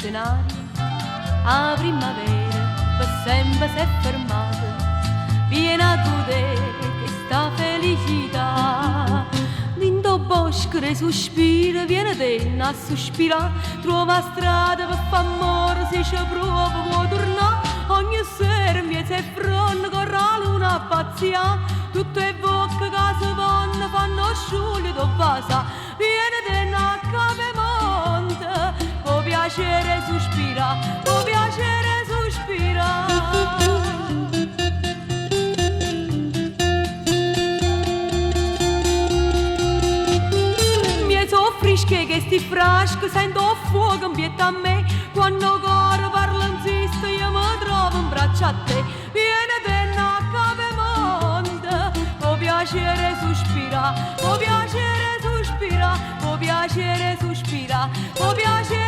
scenario, a primavera per sempre si è fermata, viene a godere questa felicità. Dindo bosco dei sospiri, viene tenna a sospirare, trova strada per fa amore, se ci prova può tornare, ogni sera mi si fronte corre la luna a pazzia, tutte le bocche che si vanno fanno scioglie dove passa, viene tenna a capemonte, può piacere sospira, può piacere sospira. Soffrisce che sti frasco sento fuoco in pietà a me, quando coro parla insiste io mi trovo in braccio a te, viene tenna a capemonte, può piacere sospira, può piacere sospira, può piacere sospira, può piacere